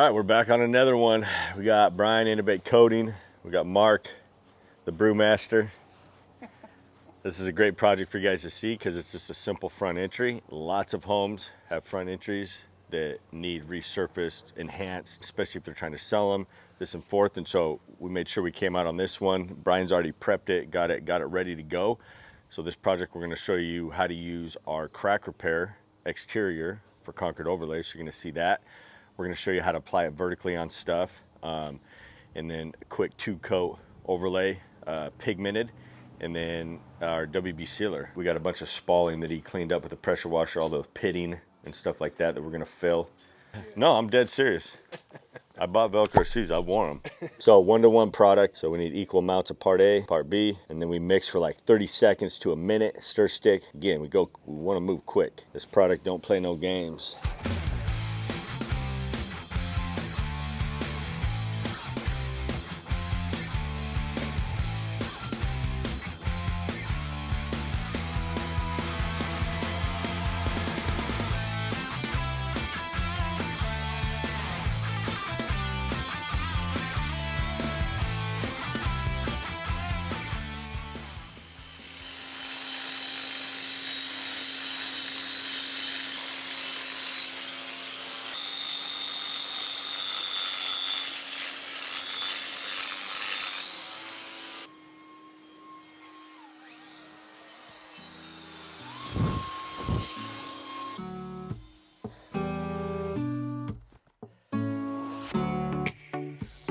right, we're back on another one. We got Brian, Innovate Coating. We got Mark, the brewmaster. This is a great project for you guys to see because it's just a simple front entry. Lots of homes have front entries that need resurfaced, enhanced, especially if they're trying to sell them, this and forth. And so we made sure we came out on this one. Brian's already prepped it, got it ready to go. So this project, we're going to show you how to use our crack repair exterior for concrete overlay. So you're going to see that. We're going to show you how to apply it vertically on stuff, and then a quick 2-coat overlay, pigmented, and then our WB sealer. We got a bunch of spalling that he cleaned up with a pressure washer, all the pitting and stuff like that we're going to fill. No, I'm dead serious. I bought Velcro shoes, I wore them. So 1-to-1 product, so we need equal amounts of part A, part B, and then we mix for like 30 seconds to a minute, stir stick. Again, we want to move quick. This product don't play no games.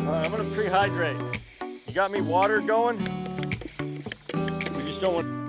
All right, I'm gonna pre-hydrate. You got me water going? We just don't want...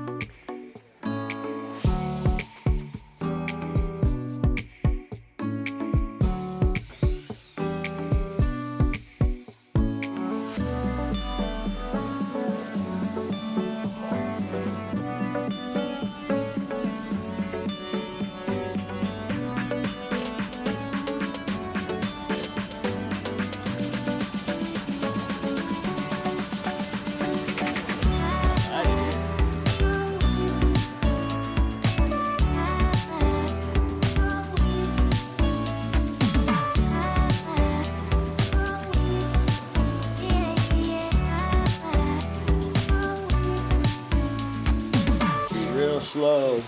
Real slow,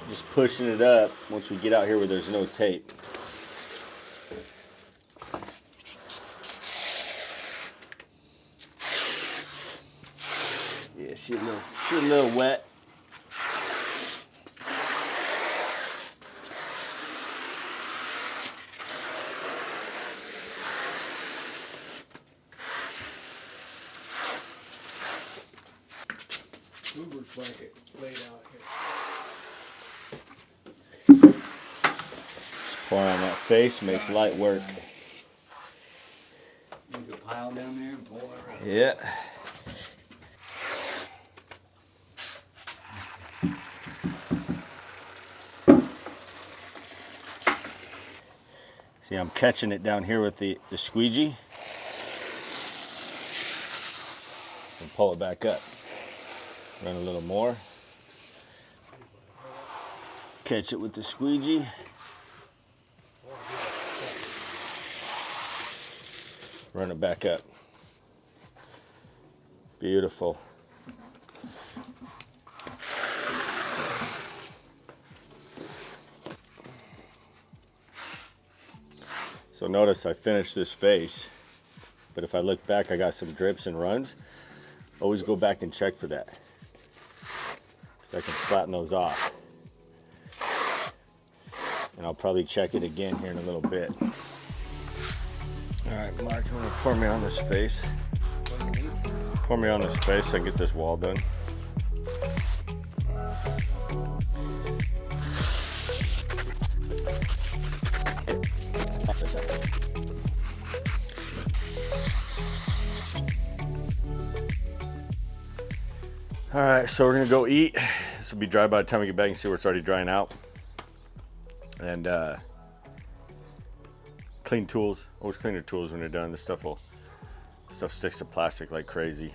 just pushing it up once we get out here where there's no tape. Yeah, she's a little wet. Uber's blanket laid out here. Just pour on that face, makes light work. You can pile down there and pour it around. Yeah. See, I'm catching it down here with the squeegee. And pull it back up. Run a little more. Catch it with the squeegee. Run it back up. Beautiful. So notice I finished this face, but if I look back, I got some drips and runs. Always go back and check for that, because I can flatten those off. And I'll probably check it again here in a little bit. All right, Mark, I'm gonna pour me on this face. Pour me on this face so I can get this wall done. All right, so we're gonna go eat. This will be dry by the time we get back and see where it's already drying out. And clean tools. Always clean your tools when you're done. This stuff sticks to plastic like crazy.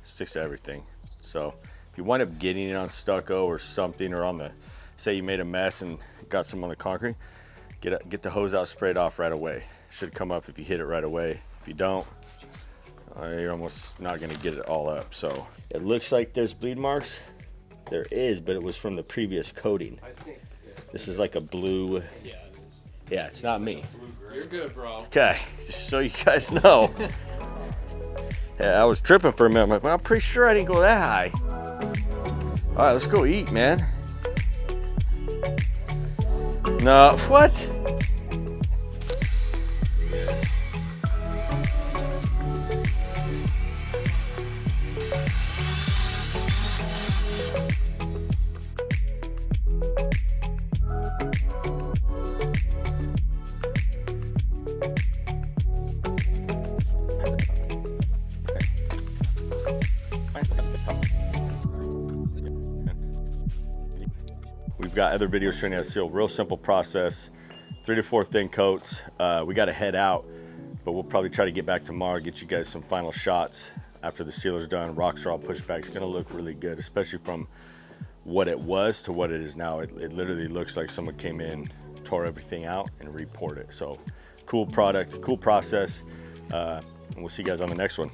Sticks to everything. So if you wind up getting it on stucco or something, or on the, say you made a mess and got some on the concrete, get the hose out, sprayed off right away. Should come up if you hit it right away. If you don't, you're almost not gonna get it all up. So it looks like there's bleed marks. There is, but it was from the previous coating. I think. This is like a blue. Yeah. Yeah, it's not me. You're good, bro. Okay, just so you guys know. Yeah, I was tripping for a minute. I'm like, well, I'm pretty sure I didn't go that high. All right, let's go eat, man. No, what? We've got other videos showing you how to seal. Real simple process. 3 to 4 thin coats. We got to head out, but we'll probably try to get back tomorrow, get you guys some final shots after the sealer's done. Rocks are all pushed back. It's gonna look really good, especially from what it was to what it is now. It literally looks like someone came in, tore everything out, and re-poured it. So cool product, cool process. And we'll see you guys on the next one.